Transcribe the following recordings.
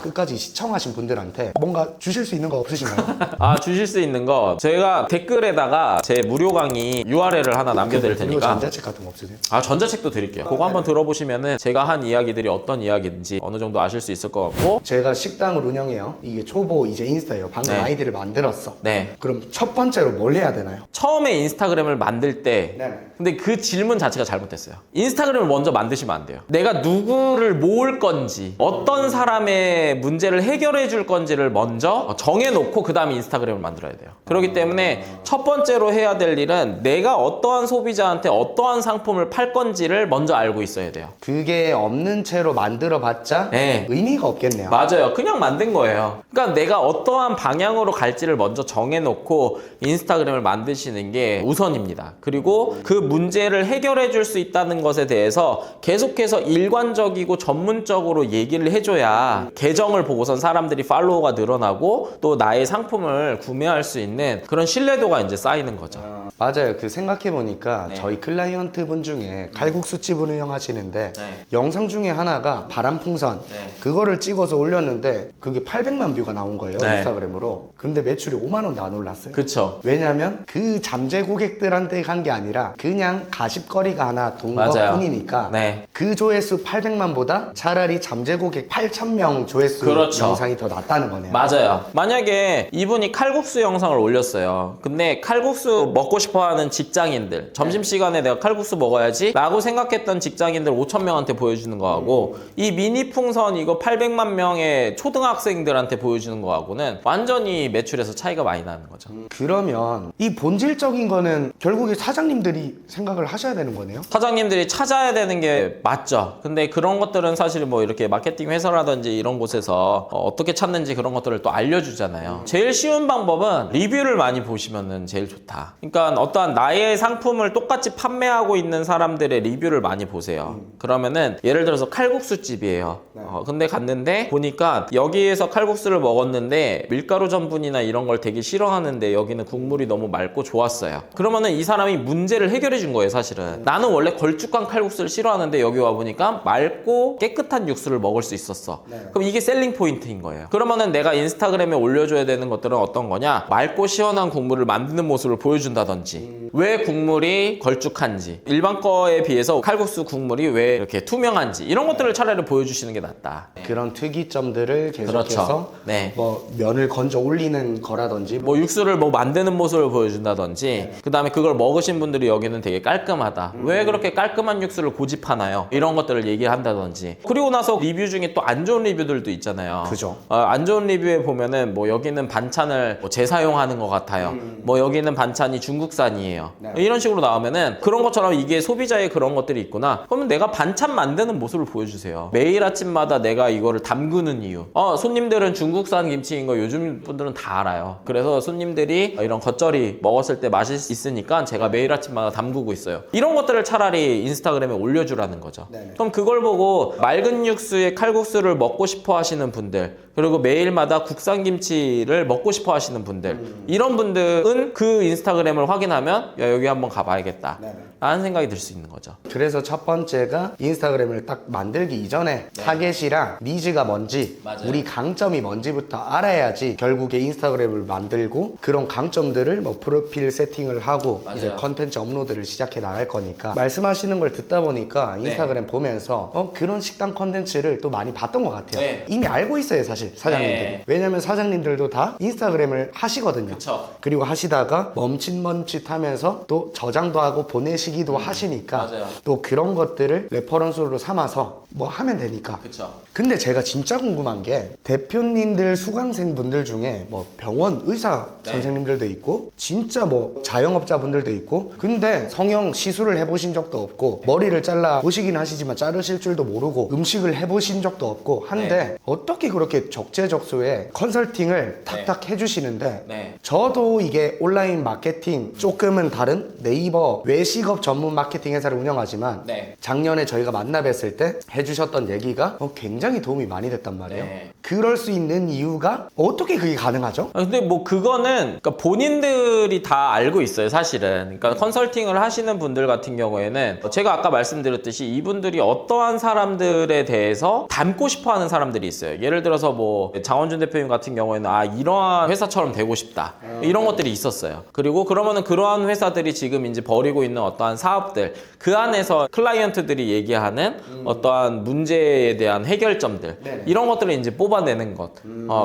끝까지 시청하신 분들한테 뭔가 주실 수 있는 거 없으신가요? 아, 주실 수 있는 거 제가 댓글에다가 제 무료 강의 URL을 하나 남겨드릴 그리고 테니까. 전자책 같은 거 없으세요? 아, 전자책도 드릴게요. 그거 한번 들어보시면은 제가 한 이야기들이 어떤 이야기인지 어느 정도 아실 수 있을 것 같고. 제가 식당을 운영해요. 이게 초보 이제 인스타예요. 방금 네. 아이디를 만들었어. 네. 그럼 첫 번째로 뭘 해야 되나요? 처음에 인스타그램을 만들 때 네. 근데 그 질문 자체가 잘못됐어요. 인스타그램을 먼저 만드시면 안 돼요. 내가 누구를 모을 건지 어떤 사람의 문제를 해결해 줄 건지를 먼저 정해놓고 그 다음에 인스타그램을 만들어야 돼요. 그렇기 때문에 첫 번째로 해야 될 일은 내가 어떠한 소비자한테 어떠한 상품을 팔 건지를 먼저 알고 있어야 돼요. 그게 없는 채로 만들어봤자 네. 의미가 없겠네요. 맞아요. 그냥 만든 거예요. 그러니까 내가 어떠한 방향으로 갈지를 먼저 정해놓고 인스타그램을 만드시는 게 우선입니다. 그리고 그 문제를 해결해 줄 수 있다는 것에 대해서 계속해서 일관적이고 전문적으로 얘기를 해줘야 계정을 보고선 사람들이 팔로워가 늘어나고 또 나의 상품을 구매할 수 있는 그런 신뢰도가 이제 쌓이는 거죠. 맞아요. 그 생각해보니까 네. 저희 클라이언트 분 중에 칼국수집을 운영하시는데 네. 영상 중에 하나가 바람풍선 네. 그거를 찍어서 올렸는데 그게 800만 뷰가 나온 거예요. 네. 인스타그램으로. 근데 매출이 5만 원도 안 올랐어요. 그쵸. 왜냐면 그 잠재 고객들한테 간 게 아니라 그냥 가십거리가 하나 돈 맞아요. 것뿐이니까 네. 그 조회수 800만보다 차라리 잠재 고객 8,000명 조회수 그렇죠. 영상이 더 낫다는 거네요. 맞아요. 만약에 이분이 칼국수 영상을 올렸어요. 근데 칼국수 먹고 싶어하는 직장인들, 점심시간에 내가 칼국수 먹어야지 라고 생각했던 직장인들 5,000명한테 보여주는 거하고 이 미니 풍선 이거 800만 명의 초등학생들한테 보여주는 거하고는 완전히 매출에서 차이가 많이 나는 거죠. 그러면 이 본질적인 거는 결국에 사장님들이 생각을 하셔야 되는 거네요. 사장님들이 찾아야 되는 게 맞죠. 근데 그런 것들은 사실 뭐 이렇게 마케팅 회사라든지 이런 곳에서 어떻게 찾는지 그런 것들을 또 알려주잖아요. 제일 쉬운 방법은 리뷰를 많이 보시면은 제일 좋다. 그러니까 어떠한 나의 상품을 똑같이 판매하고 있는 사람들의 리뷰를 많이 보세요. 그러면은 예를 들어서 칼국수 집이에요. 근데 갔는데 보니까 여기에서 칼국수를 먹었는데 밀가루 전분이나 이런 걸 되게 싫어하는데 여기는 국물이 너무 맑고 좋았어요. 그러면은 이 사람이 문제를 해결해 준 거예요, 사실은. 나는 원래 걸쭉한 칼국수를 싫어하는데 여기 와보니까 맑고 깨끗한 육수를 먹을 수 있었어. 그럼 이게 셀링 포인트인 거예요. 그러면은 내가 인스타그램에 올려줘야 되는 것들은 어떤 거냐? 맑고 시원한 국물을 만드는 모습을 보여준다든지 왜 국물이 걸쭉한지 일반 거에 비해서 칼국수 국물이 왜 이렇게 투명한지 이런 것들을 차라리 보여주시는 게 낫다. 그런 특이점들을 계속해서 그렇죠. 네. 뭐 면을 건져 올리는 거라든지 뭐 육수를 뭐 만드는 모습을 보여준다든지 그 다음에 그걸 먹으신 분들이 여기는 되게 깔끔하다. 왜 그렇게 깔끔한 육수를 고집하나요? 이런 것들을 얘기한다든지 그리고 나서 리뷰 중에 또 안 좋은 리뷰들도 있잖아요. 그죠. 안 좋은 리뷰에 보면은 뭐 여기는 반찬을 뭐 재사용하는 것 같아요. 뭐 여기는 반찬이 중국산이에요. 네. 이런 식으로 나오면은 그런 것처럼 이게 소비자의 그런 것들이 있구나. 그러면 내가 반찬 만드는 모습을 보여주세요. 매일 아침마다 내가 이거를 담그는 이유. 손님들은 중국산 김치인 거 요즘 분들은 다 알아요. 그래서 손님들이 이런 겉절이 먹었을 때 맛이 있으니까 제가 매일 아침마다 담그고 있어요. 이런 것들을 차라리 인스타그램에 올려주라는 거죠. 네네. 그럼 그걸 보고 맑은 육수에 칼국수를 먹고 싶어 하시는 분들 그리고 매일마다 국산 김치를 먹고 싶어 하시는 분들 이런 분들은 그 인스타그램을 확인하면 야, 여기 한번 가봐야겠다 네네. 라는 생각이 들 수 있는 거죠. 그래서 첫 번째가 인스타그램을 딱 만들기 이전에 타겟이랑 니즈가 뭔지 맞아요. 우리 강점이 뭔지부터 알아야지 결국에 인스타그램을 만들고 그런 강점들을 뭐 프로필 세팅을 하고 맞아요. 이제 컨텐츠 업로드를 시작해 나갈 거니까 말씀하시는 걸 듣다 보니까 인스타그램 보면서 그런 식당 컨텐츠를 또 많이 봤던 것 같아요. 네. 이미 알고 있어요 사실 사장님들이. 네. 왜냐면 사장님들도 다 인스타그램을 하시거든요. 그쵸. 그리고 하시다가 멈칫멈칫하면서 또 저장도 하고 보내시기도 하시니까 맞아요. 또 그런 것들을 레퍼런스로 삼아서 뭐 하면 되니까. 그쵸. 근데 제가 진짜 궁금한 게 대표님들 수강생분들 중에 뭐 병원 의사 네. 선생님들도 있고 진짜 뭐 자영업자분들도 있고 근데 성형 시술을 해보신 적도 없고 머리를 잘라 보시긴 하시지만 자르실 줄도 모르고 음식을 해보신 적도 없고 한데 어떻게 그렇게 적재적소에 컨설팅을 탁탁 해주시는데 네. 저도 이게 온라인 마케팅 조금은 다른 네이버 외식업 전문 마케팅 회사를 운영하지만 네. 작년에 저희가 만나 뵀을 때 해주셨던 얘기가 굉장히 굉장히 도움이 많이 됐단 말이에요. 네. 그럴 수 있는 이유가 어떻게 그게 가능하죠? 근데 뭐 그거는 그러니까 본인들이 다 알고 있어요, 사실은. 그러니까 컨설팅을 하시는 분들 같은 경우에는 제가 아까 말씀드렸듯이 이분들이 어떠한 사람들에 대해서 닮고 싶어 하는 사람들이 있어요. 예를 들어서 뭐 장원준 대표님 같은 경우에는 아, 이러한 회사처럼 되고 싶다. 이런 것들이 있었어요. 그리고 그러면은 그러한 회사들이 지금 이제 벌이고 있는 어떠한 사업들, 그 안에서 클라이언트들이 얘기하는 어떠한 문제에 대한 해결점들, 네네. 이런 것들을 이제 뽑아내는 것.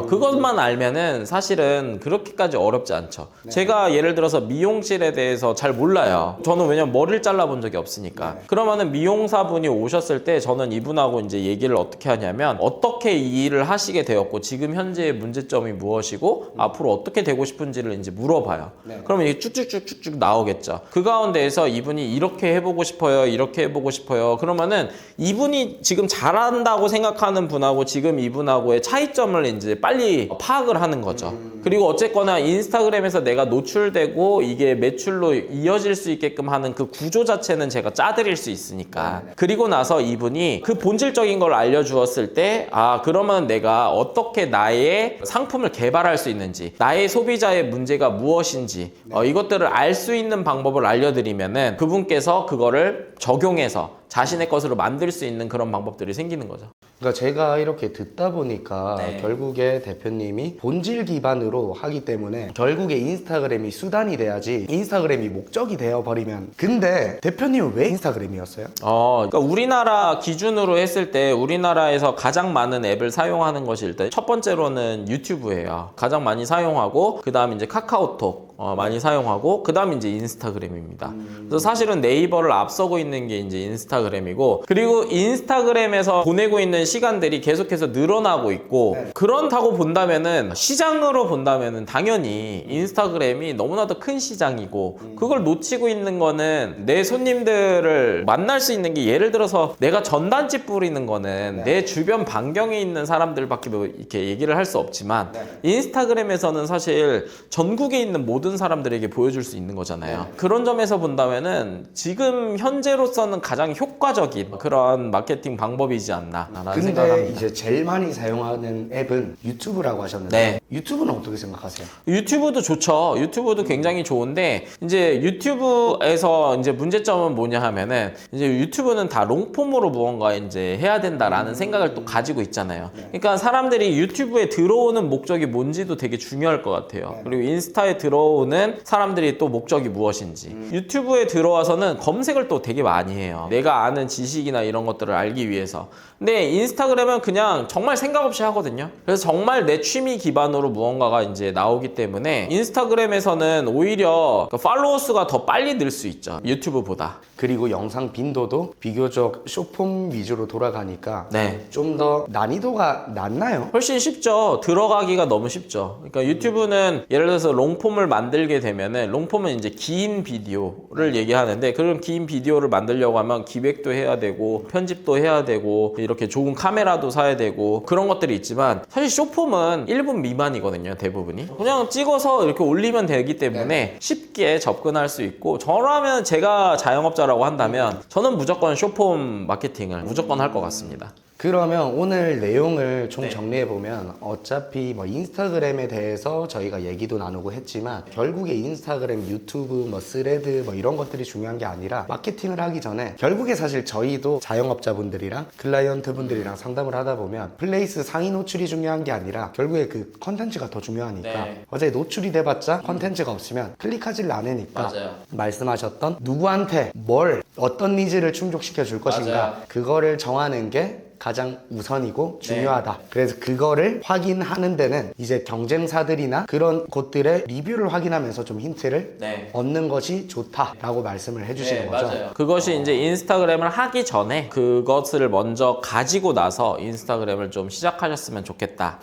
그것만 알면은 사실은 그렇게까지 어렵지 않죠. 제가 예를 들어서 미용실에 대해서 잘 몰라요. 저는 왜냐면 머리를 잘라본 적이 없으니까. 그러면은 미용사분이 오셨을 때 저는 이분하고 이제 얘기를 어떻게 하냐면 어떻게 이 일을 하시게 되었고 지금 현재의 문제점이 무엇이고 앞으로 어떻게 되고 싶은지를 이제 물어봐요. 그러면 이게 쭉쭉쭉쭉쭉 나오겠죠. 그 가운데에서 이분이 이렇게 해보고 싶어요. 이렇게 해보고 싶어요. 그러면은 이분이 지금 잘한다고 생각하는 분하고 지금 이분하고의 차이점을 이제 빨리 파악을 하는 거죠. 그리고 어쨌거나 인스타그램에서 내가 노출되고 이게 매출로 이어질 수 있게끔 하는 그 구조 자체는 제가 짜드릴 수 있으니까. 그리고 나서 이분이 그 본질적인 걸 알려주었을 때, 아, 그러면 내가 어떻게 나의 상품을 개발할 수 있는지, 나의 소비자의 문제가 무엇인지, 이것들을 알 수 있는 방법을 알려드리면은 그분께서 그거를 적용해서 자신의 것으로 만들 수 있는 그런 방법들이 생기는 거죠. 그러니까 제가 이렇게 듣다 보니까 네. 결국에 대표님이 본질 기반으로 하기 때문에 결국에 인스타그램이 수단이 돼야지 인스타그램이 목적이 되어버리면. 근데 대표님은 왜 인스타그램이었어요? 그러니까 우리나라 기준으로 했을 때 우리나라에서 가장 많은 앱을 사용하는 것이 일단 첫 번째로는 유튜브예요. 가장 많이 사용하고 그 다음 이제 카카오톡 많이 사용하고 그 다음 이제 인스타그램입니다. 그래서 사실은 네이버를 앞서고 있는 게 이제 인스타그램이고, 그리고 인스타그램에서 보내고 있는 시간들이 계속해서 늘어나고 있고, 그렇다고 본다면은 시장으로 본다면은 당연히 인스타그램이 너무나도 큰 시장이고, 그걸 놓치고 있는 거는 내 손님들을 만날 수 있는 게, 예를 들어서 내가 전단지 뿌리는 거는 내 주변 반경에 있는 사람들밖에 뭐 이렇게 얘기를 할 수 없지만 인스타그램에서는 사실 전국에 있는 모든 사람들에게 보여줄 수 있는 거잖아요. 그런 점에서 본다면은 지금 현재로서는 가장 효과적인 그런 마케팅 방법이지 않나 라는 생각을 근데 합니다. 이제 제일 많이 사용하는 앱은 유튜브라고 하셨는데 네. 유튜브는 어떻게 생각하세요? 유튜브도 좋죠. 유튜브도 굉장히 좋은데, 이제 유튜브에서 이제 문제점은 뭐냐 하면은 이제 유튜브는 다 롱폼으로 무언가 이제 해야 된다라는 생각을 또 가지고 있잖아요. 그러니까 사람들이 유튜브에 들어오는 목적이 뭔지도 되게 중요할 것 같아요. 그리고 인스타에 들어오는 사람들이 또 목적이 무엇인지. 유튜브에 들어와서는 검색을 또 되게 많이 해요. 내가 아는 지식이나 이런 것들을 알기 위해서. 근데 인스타그램은 그냥 정말 생각 없이 하거든요. 그래서 정말 내 취미 기반으로 무언가가 이제 나오기 때문에 인스타그램에서는 오히려 팔로워 수가 더 빨리 늘 수 있죠, 유튜브보다. 그리고 영상 빈도도 비교적 쇼폼 위주로 돌아가니까 네. 좀 더 난이도가 낮나요? 훨씬 쉽죠. 들어가기가 너무 쉽죠. 그러니까 유튜브는 예를 들어서 롱폼을 만들게 되면은, 롱폼은 이제 긴 비디오를 얘기하는데, 그럼 긴 비디오를 만들려고 하면 기획도 해야 되고 편집도 해야 되고 이렇게 좋은 카메라도 사야 되고 그런 것들이 있지만, 사실 쇼폼은 1분 미만이거든요, 대부분이. 그냥 찍어서 이렇게 올리면 되기 때문에 쉽게 접근할 수 있고, 저라면 제가 자영업자라고 한다면 저는 무조건 쇼폼 마케팅을 무조건 할 것 같습니다. 그러면 오늘 내용을 총 정리해보면 어차피 뭐 인스타그램에 대해서 저희가 얘기도 나누고 했지만 결국에 인스타그램, 유튜브, 뭐 스레드 뭐 이런 것들이 중요한 게 아니라 마케팅을 하기 전에 결국에 사실 저희도 자영업자분들이랑 클라이언트 분들이랑 상담을 하다 보면 플레이스 상위 노출이 중요한 게 아니라 결국에 그 컨텐츠가 더 중요하니까 어차피 노출이 돼봤자 컨텐츠가 없으면 클릭하지를 않으니까 맞아요. 말씀하셨던 누구한테 뭘 어떤 니즈를 충족시켜 줄 것인가 맞아요. 그거를 정하는 게 가장 우선이고 중요하다. 그래서 그거를 확인하는 데는 이제 경쟁사들이나 그런 곳들의 리뷰를 확인하면서 좀 힌트를 얻는 것이 좋다라고 말씀을 해주시는 거죠. 맞아요. 그것이 이제 인스타그램을 하기 전에 그것을 먼저 가지고 나서 인스타그램을 좀 시작하셨으면 좋겠다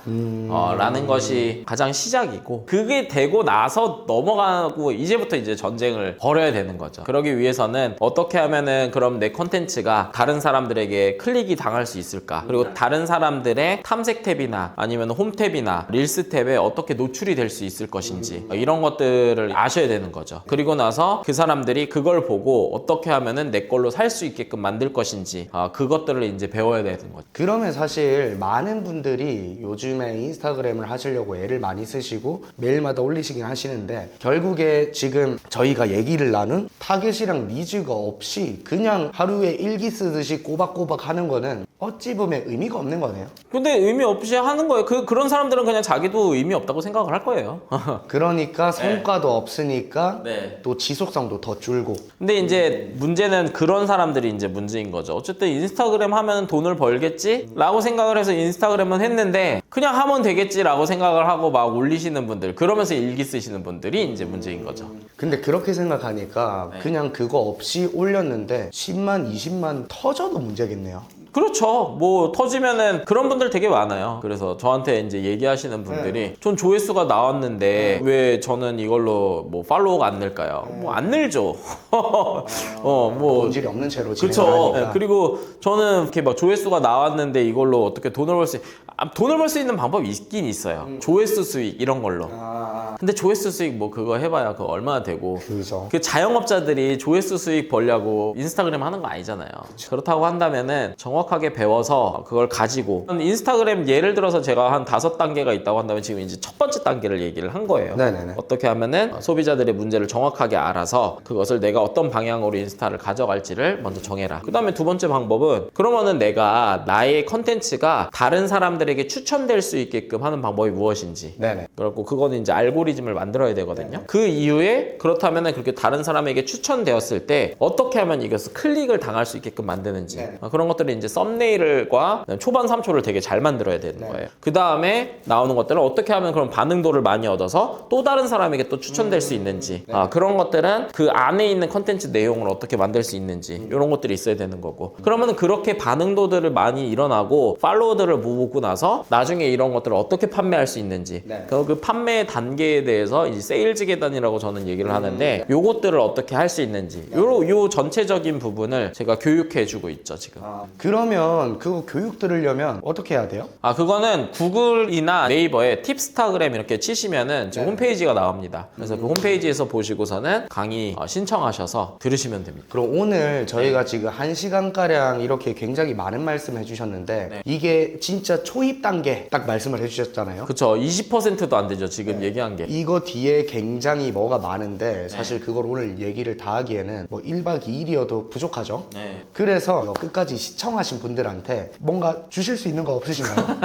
라는 것이 가장 시작이고, 그게 되고 나서 넘어가고 이제부터 이제 전쟁을 벌여야 되는 거죠. 그러기 위해서는 어떻게 하면은 그럼 내 컨텐츠가 다른 사람들에게 클릭이 당할 수 있을까? 그리고 다른 사람들의 탐색 탭이나 아니면 홈 탭이나 릴스 탭에 어떻게 노출이 될 수 있을 것인지 이런 것들을 아셔야 되는 거죠. 그리고 나서 그 사람들이 그걸 보고 어떻게 하면은 내 걸로 살 수 있게끔 만들 것인지 그것들을 이제 배워야 되는 거죠. 그러면 사실 많은 분들이 요즘에 인스타그램을 하시려고 애를 많이 쓰시고 매일마다 올리시긴 하시는데 결국에 지금 저희가 얘기를 나눈 타겟이랑 니즈가 없이 그냥 하루에 일기 쓰듯이 꼬박꼬박 하는 거는 어찌 보면 의미가 없는 거네요. 근데 의미 없이 하는 거예요. 그런 사람들은 그냥 자기도 의미 없다고 생각을 할 거예요. 그러니까 성과도 없으니까 네. 또 지속성도 더 줄고. 근데 이제 문제는 그런 사람들이 이제 문제인 거죠. 어쨌든 인스타그램 하면 돈을 벌겠지? 라고 생각을 해서 인스타그램은 했는데 그냥 하면 되겠지? 라고 생각을 하고 막 올리시는 분들, 그러면서 일기 쓰시는 분들이 이제 문제인 거죠. 근데 그렇게 생각하니까 그냥 그거 없이 올렸는데 10만, 20만 터져도 문제겠네요. 그렇죠. 뭐 터지면은 그런 분들 되게 많아요. 그래서 저한테 이제 얘기하시는 분들이 전 조회수가 나왔는데 왜 저는 이걸로 뭐 팔로워가 안 늘까요? 뭐 안 늘죠. 뭐 본질이 없는 채로 그렇죠. 진행하니까. 그리고 저는 이렇게 막 조회수가 나왔는데 이걸로 어떻게 돈을 벌 수 있는 방법이 있긴 있어요. 조회수 수익 이런 걸로. 근데 조회수 수익 뭐 그거 해봐야 그거 얼마나 되고. 그죠. 그 자영업자들이 조회수 수익 벌려고 인스타그램 하는 거 아니잖아요. 그렇다고 한다면은 정확하게 배워서 그걸 가지고 인스타그램 예를 들어서 제가 한 5단계가 있다고 한다면 지금 이제 첫 번째 단계를 얘기를 한 거예요. 네네네. 어떻게 하면은 소비자들의 문제를 정확하게 알아서 그것을 내가 어떤 방향으로 인스타를 가져갈지를 먼저 정해라. 그 다음에 두 번째 방법은 그러면은 내가 나의 컨텐츠가 다른 사람들에게 추천될 수 있게끔 하는 방법이 무엇인지. 네네. 그렇고 그거는 이제 알고리즘을 만들어야 되거든요. 그 이후에 그렇다면은 그렇게 다른 사람에게 추천되었을 때 어떻게 하면 이것을 클릭을 당할 수 있게끔 만드는지 그런 것들이 이제 썸네일과 초반 3초를 되게 잘 만들어야 되는 거예요. 그 다음에 나오는 것들은 어떻게 하면 그런 반응도를 많이 얻어서 또 다른 사람에게 또 추천될 수 있는지 그런 것들은 그 안에 있는 컨텐츠 내용을 어떻게 만들 수 있는지 이런 것들이 있어야 되는 거고 그러면은 그렇게 반응도들을 많이 일어나고 팔로워들을 모으고 나서 나중에 이런 것들을 어떻게 판매할 수 있는지 그 판매 단계에 대해서 이제 세일즈 계단이라고 저는 얘기를 하는데 요것들을 어떻게 할 수 있는지 요 전체적인 부분을 제가 교육해 주고 있죠 지금. 그러면 그거 교육 들으려면 어떻게 해야 돼요? 그거는 구글이나 네이버에 팁스타그램 이렇게 치시면은 지금 홈페이지가 나옵니다. 그래서 그 홈페이지에서 보시고서는 강의 신청하셔서 들으시면 됩니다. 그럼 오늘 저희가 지금 1시간가량 이렇게 굉장히 많은 말씀 해주셨는데 이게 진짜 초입 단계 딱 말씀을 해주셨잖아요. 그쵸. 20%도 안 되죠. 지금 얘기한 게. 이거 뒤에 굉장히 뭐가 많은데 사실 그걸 오늘 얘기를 다 하기에는 뭐 1박 2일이어도 부족하죠. 네. 그래서 끝까지 시청하신 분들한테 뭔가 주실 수 있는 거 없으신가요?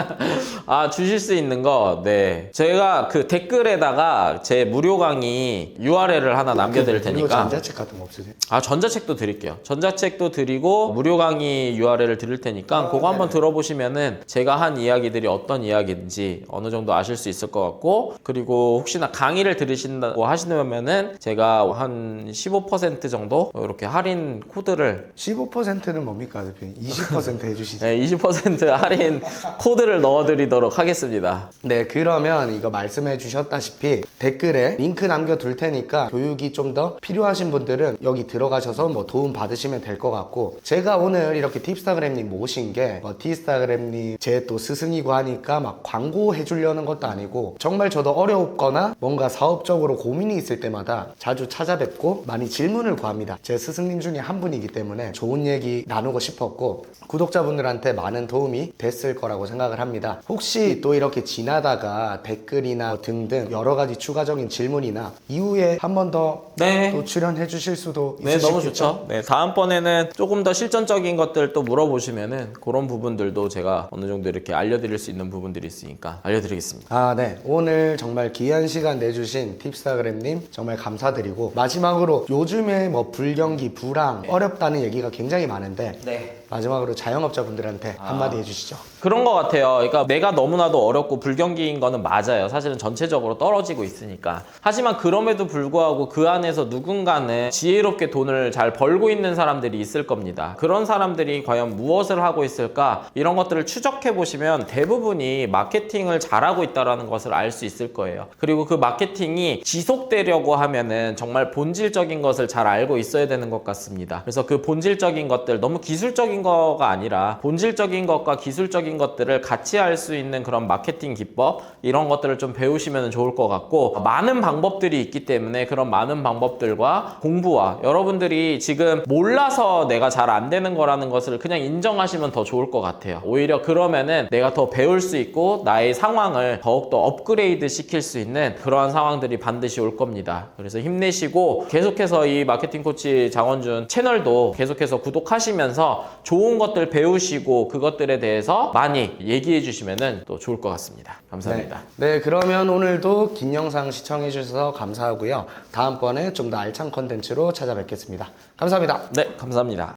주실 수 있는 거, 네. 제가 그 댓글에다가 제 무료 강의 URL을 하나 남겨드릴 그리고 테니까. 전자책 같은 거 없으세요? 전자책도 드릴게요. 전자책도 드리고 무료 강의 URL을 드릴 테니까 그거 한번 들어보시면은 제가 한 이야기들이 어떤 이야기인지 어느 정도 아실 수 있을 것 같고 그리고 혹시나 강의를 들으신다고 하시면은 제가 한 15% 정도 이렇게 할인 코드를 15%는 뭡니까 대표님? 20% 해주시죠. 네, 20% 할인 코드를 넣어드리도록 하겠습니다. 네, 그러면 이거 말씀해 주셨다시피 댓글에 링크 남겨둘 테니까 교육이 좀 더 필요하신 분들은 여기 들어가셔서 뭐 도움 받으시면 될 것 같고 제가 오늘 이렇게 팁스타그램님 모신 게 팁스타그램님 제 또 스승이고 하니까 막 광고해 주려는 것도 아니고 정말 저도 어렵거나 뭔가 사업적으로 고민이 있을 때마다 자주 찾아뵙고 많이 질문을 구합니다. 제 스승님 중에 한 분이기 때문에 좋은 얘기 나누고 싶었고 구독자분들한테 많은 도움이 됐을 거라고 생각을 합니다. 혹시 또 이렇게 지나다가 댓글이나 등등 여러 가지 추가적인 질문이나 이후에 한 번 더 네. 또 출연해 주실 수도 네, 있으시겠죠? 너무 좋죠. 네, 다음번에는 조금 더 실전적인 것들 또 물어보시면은 그런 부분들도 제가 어느 정도 이렇게 알려드릴 수 있는 부분들이 있으니까 알려드리겠습니다. 네. 오늘 정말 귀한 시간 내주신 팁스타그램님 정말 감사드리고 마지막으로 요즘에 뭐 불경기, 불황 어렵다는 얘기가 굉장히 많은데 네. 마지막으로 자영업자분들한테 한마디 해주시죠. 그런 것 같아요. 그러니까 내가 너무나도 어렵고 불경기인 거는 맞아요. 사실은 전체적으로 떨어지고 있으니까. 하지만 그럼에도 불구하고 그 안에서 누군가는 지혜롭게 돈을 잘 벌고 있는 사람들이 있을 겁니다. 그런 사람들이 과연 무엇을 하고 있을까? 이런 것들을 추적해 보시면 대부분이 마케팅을 잘하고 있다는 것을 알 수 있을 거예요. 그리고 그 마케팅이 지속되려고 하면은 정말 본질적인 것을 잘 알고 있어야 되는 것 같습니다. 그래서 그 본질적인 것들, 너무 기술적인 상업적인 거가 아니라 본질적인 것과 기술적인 것들을 같이 할 수 있는 그런 마케팅 기법 이런 것들을 좀 배우시면 좋을 것 같고, 많은 방법들이 있기 때문에 그런 많은 방법들과 공부와 여러분들이 지금 몰라서 내가 잘 안 되는 거라는 것을 그냥 인정하시면 더 좋을 것 같아요. 오히려 그러면은 내가 더 배울 수 있고 나의 상황을 더욱더 업그레이드 시킬 수 있는 그러한 상황들이 반드시 올 겁니다. 그래서 힘내시고 계속해서 이 마케팅 코치 장원준 채널도 계속해서 구독하시면서 좋은 것들 배우시고 그것들에 대해서 많이 얘기해 주시면은 또 좋을 것 같습니다. 감사합니다. 네, 그러면 오늘도 긴 영상 시청해 주셔서 감사하고요. 다음번에 좀 더 알찬 컨텐츠로 찾아뵙겠습니다. 감사합니다. 네, 감사합니다.